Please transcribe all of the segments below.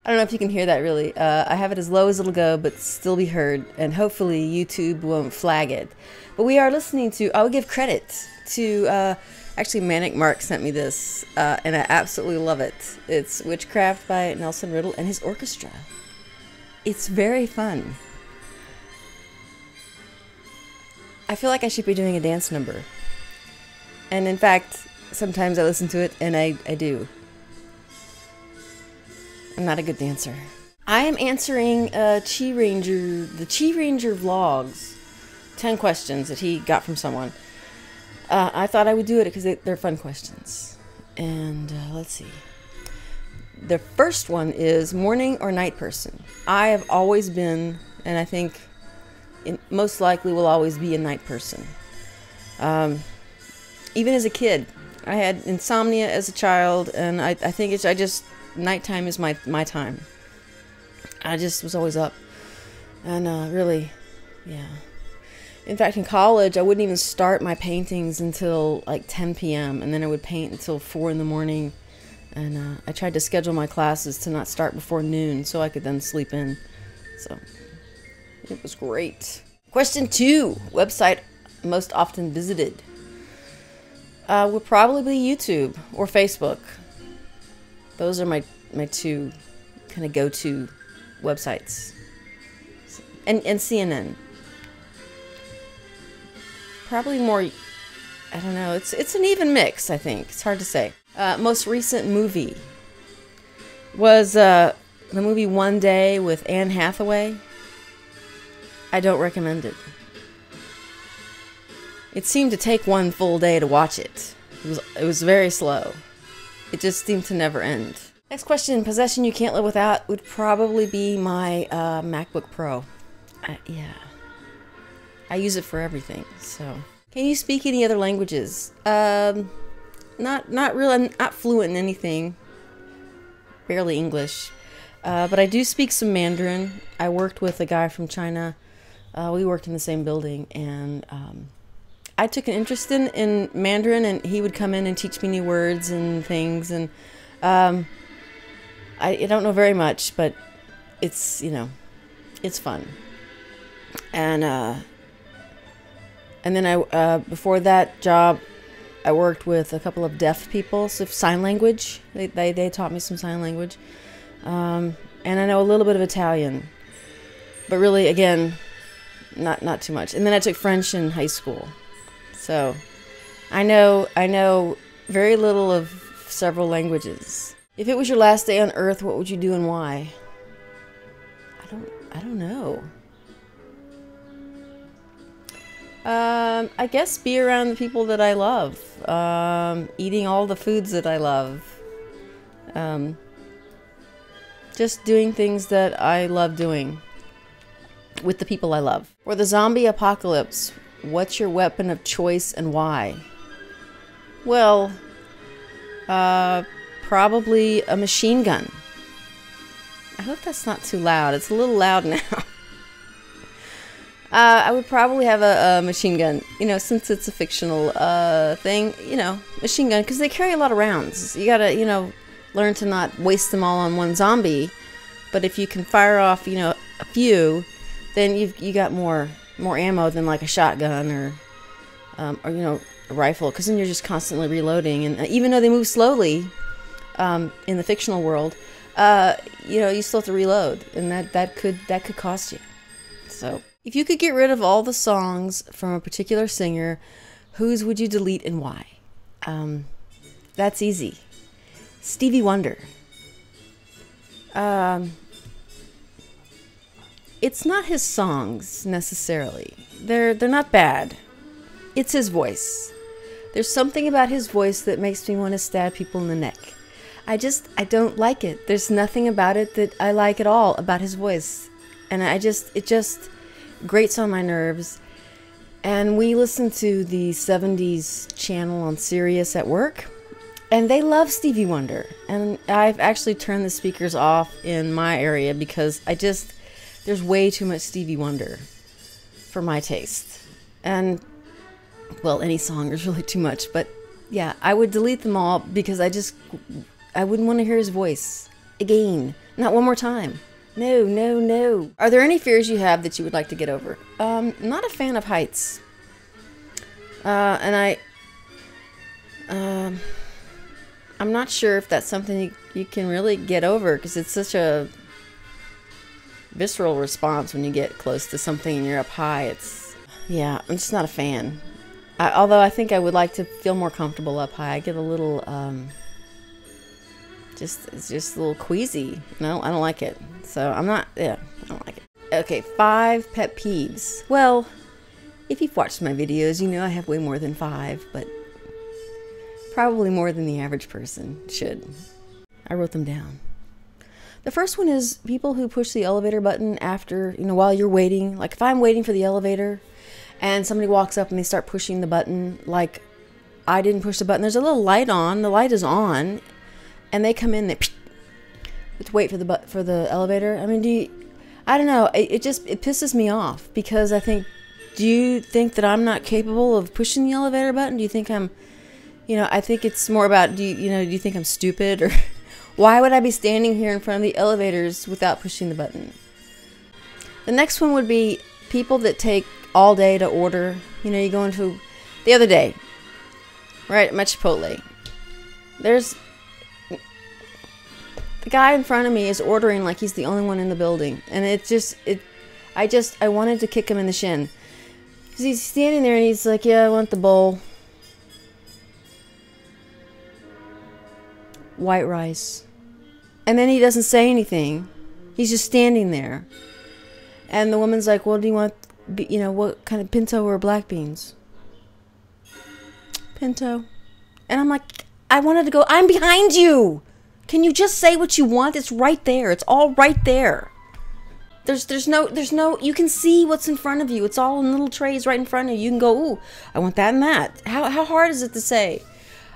I don't know if you can hear that really. I have it as low as it'll go, but still be heard, and hopefully YouTube won't flag it. But we are listening to, I will give credit to, actually Manic Mark sent me this, and I absolutely love it. It's Witchcraft by Nelson Riddle and his orchestra. It's very fun. I feel like I should be doing a dance number. And in fact, sometimes I listen to it, and I do. I'm not a good dancer. I am answering the Chi Ranger vlogs. 10 questions that he got from someone. I thought I would do it because they're fun questions. And let's see. The first one is morning or night person. I have always been, and I think most likely will always be, a night person. Even as a kid. I had insomnia as a child, and I think nighttime is my time. I just was always up. And really, yeah. In fact, in college, I wouldn't even start my paintings until like 10 p.m. and then I would paint until 4 in the morning. And I tried to schedule my classes to not start before noon so I could then sleep in. So it was great. Question 2, website most often visited. Would probably be YouTube or Facebook. Those are my two kind of go-to websites. And CNN. Probably more, I don't know, it's an even mix, I think. It's hard to say. Most recent movie was the movie One Day with Anne Hathaway. I don't recommend it. It seemed to take one full day to watch it. It was very slow. It just seemed to never end. Next question, possession you can't live without would probably be my MacBook Pro. Yeah. I use it for everything, so. Can you speak any other languages? Not really. I'm not fluent in anything. Barely English. But I do speak some Mandarin. I worked with a guy from China. We worked in the same building, and I took an interest in Mandarin, and he would come in and teach me new words and things, and I don't know very much, but it's, it's fun. And then before that job, I worked with a couple of deaf people, so sign language. They taught me some sign language. And I know a little bit of Italian, but really, again, not too much. And then I took French in high school. So I know very little of several languages. If it was your last day on Earth, what would you do and why? I don't know. I guess be around the people that I love. Eating all the foods that I love. Just doing things that I love doing with the people I love. For the zombie apocalypse, what's your weapon of choice and why? Well, probably a machine gun. I hope that's not too loud. It's a little loud now. I would probably have a machine gun, since it's a fictional thing, machine gun, because they carry a lot of rounds. You gotta, learn to not waste them all on one zombie. But if you can fire off, a few, then you got more ammo than like a shotgun or a rifle, because then you're just constantly reloading. And even though they move slowly in the fictional world, you still have to reload, and that could cost you. So. If you could get rid of all the songs from a particular singer, whose would you delete and why? That's easy. Stevie Wonder. It's not his songs, necessarily. They're not bad. It's his voice. There's something about his voice that makes me want to stab people in the neck. I don't like it. There's nothing about it that I like at all about his voice. And it just grates on my nerves. And we listen to the 70s channel on Sirius at work, and they love Stevie Wonder. And I've actually turned the speakers off in my area because there's way too much Stevie Wonder for my taste. And, well, any song is really too much, but yeah, I would delete them all because I wouldn't want to hear his voice again. Not one more time. No, no, no. Are there any fears you have that you would like to get over? Not a fan of heights. And I'm not sure if that's something you can really get over, because it's such a visceral response when you get close to something and you're up high. Yeah, I'm just not a fan. Although I think I would like to feel more comfortable up high. I get a little, it's just a little queasy. No, I don't like it. So I don't like it. Okay, 5 pet peeves. Well, if you've watched my videos, you know I have way more than 5, but probably more than the average person should. I wrote them down. The first one is people who push the elevator button after, while you're waiting. Like if I'm waiting for the elevator and somebody walks up and they start pushing the button, like I didn't push the button. There's a little light on. The light is on, and they come in. They wait for the elevator. I mean, I don't know. It pisses me off, because I think, do you think that I'm not capable of pushing the elevator button? Do you think I'm, I think it's more about, do you think I'm stupid, or why would I be standing here in front of the elevators without pushing the button? The next one would be people that take all day to order. You go into, the other day, right at my Chipotle, there's, the guy in front of me is ordering like he's the only one in the building. And I wanted to kick him in the shin. Because he's standing there and he's like, yeah, I want the bowl. White rice. And then he doesn't say anything. He's just standing there. And the woman's like, well, do you want, what kind of pinto or black beans? Pinto. And I'm like, I wanted to go, I'm behind you. Can you just say what you want? It's right there. It's all right there. There's no, you can see what's in front of you. It's all in little trays right in front of you. You can go, ooh, I want that and that. How hard is it to say,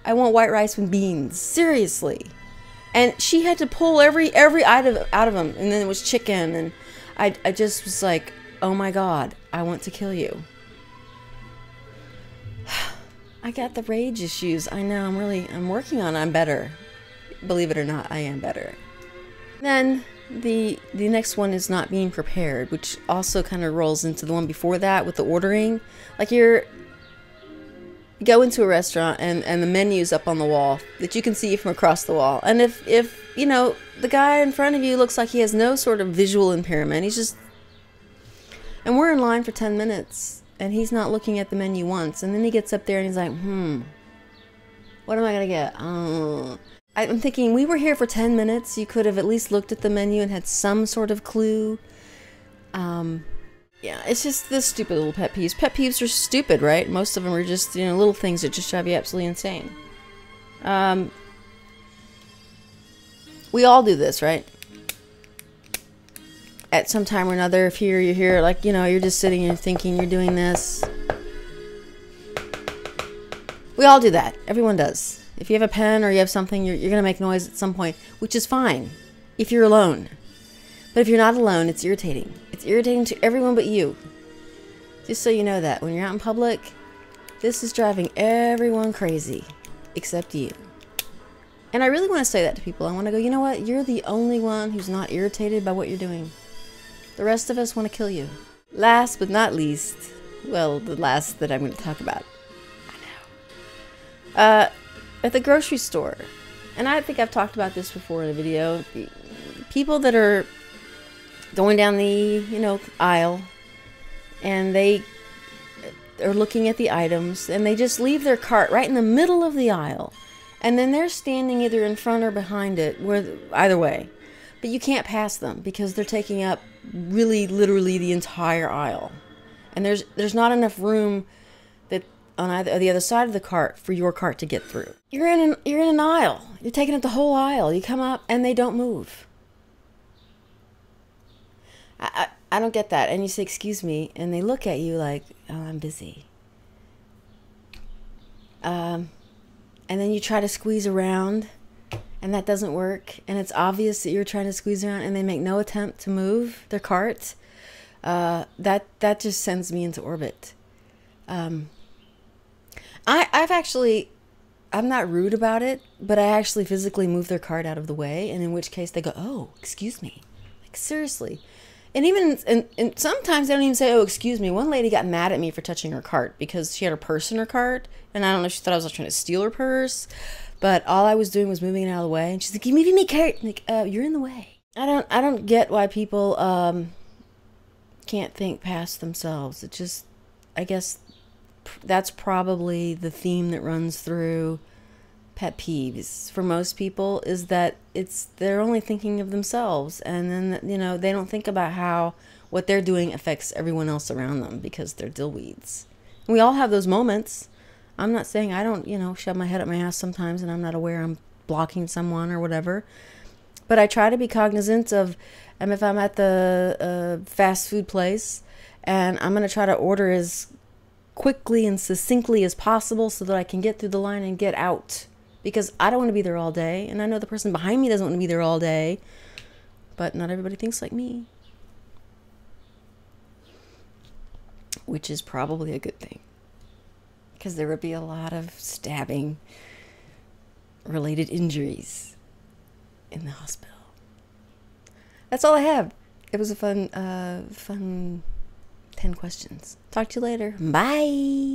I want white rice with beans? Seriously. And she had to pull every item out of him. And then it was chicken. And I just was like, oh my God, I want to kill you. I got the rage issues. I know, I'm working on it. I'm better. Believe it or not, I am better. Then the next one is not being prepared, which also kind of rolls into the one before that with the ordering. Like you go into a restaurant and the menu's up on the wall that you can see from across the wall. And if the guy in front of you looks like he has no sort of visual impairment, he's just, and we're in line for 10 minutes and he's not looking at the menu once, and then he gets up there and he's like, what am I gonna get? I'm thinking, we were here for 10 minutes. You could have at least looked at the menu and had some sort of clue. Yeah, it's just this stupid little pet peeves. Pet peeves are stupid, right? Most of them are just, little things that just drive you absolutely insane. We all do this, right? At some time or another, if you're here, like, you're just sitting and thinking you're doing this. We all do that. Everyone does. If you have a pen or you have something, you're going to make noise at some point, which is fine if you're alone. But if you're not alone, it's irritating. It's irritating to everyone but you. Just so you know that. When you're out in public, this is driving everyone crazy, except you. And I really want to say that to people. I want to go, you know what? You're the only one who's not irritated by what you're doing. The rest of us want to kill you. Last but not least, well, the last that I'm going to talk about. I know. At the grocery store, and I think I've talked about this before in a video, people that are going down the, aisle, and they are looking at the items, and they just leave their cart right in the middle of the aisle, and then they're standing either in front or behind it, either way, but you can't pass them because they're taking up really literally the entire aisle, and there's not enough room on the other side of the cart for your cart to get through. You're in an aisle. You're taking up the whole aisle. You come up and they don't move. I don't get that. And you say, excuse me, and they look at you like, oh, I'm busy. And then you try to squeeze around, and that doesn't work. And it's obvious that you're trying to squeeze around, and they make no attempt to move their cart. That just sends me into orbit. I'm not rude about it, but I actually physically move their cart out of the way, and in which case they go, "Oh, excuse me." Like, seriously. And even, and sometimes they don't even say, "Oh, excuse me." One lady got mad at me for touching her cart because she had her purse in her cart, and I don't know if she thought I was trying to steal her purse, but all I was doing was moving it out of the way, and she's like, "You moving me cart?" Like, you're in the way. I don't get why people can't think past themselves. It just, I guess that's probably the theme that runs through pet peeves for most people, is that they're only thinking of themselves, and then, you know, they don't think about how what they're doing affects everyone else around them because they're dillweeds. And we all have those moments. I'm not saying I don't, you know, shove my head up my ass sometimes and I'm not aware I'm blocking someone or whatever, but I try to be cognizant of, if I'm at the fast food place and I'm going to try to order as quickly and succinctly as possible so that I can get through the line and get out, because I don't want to be there all day, and I know the person behind me doesn't want to be there all day, but not everybody thinks like me, which is probably a good thing, because there would be a lot of stabbing related injuries in the hospital. That's all I have. It was a fun 10 questions. Talk to you later. Bye.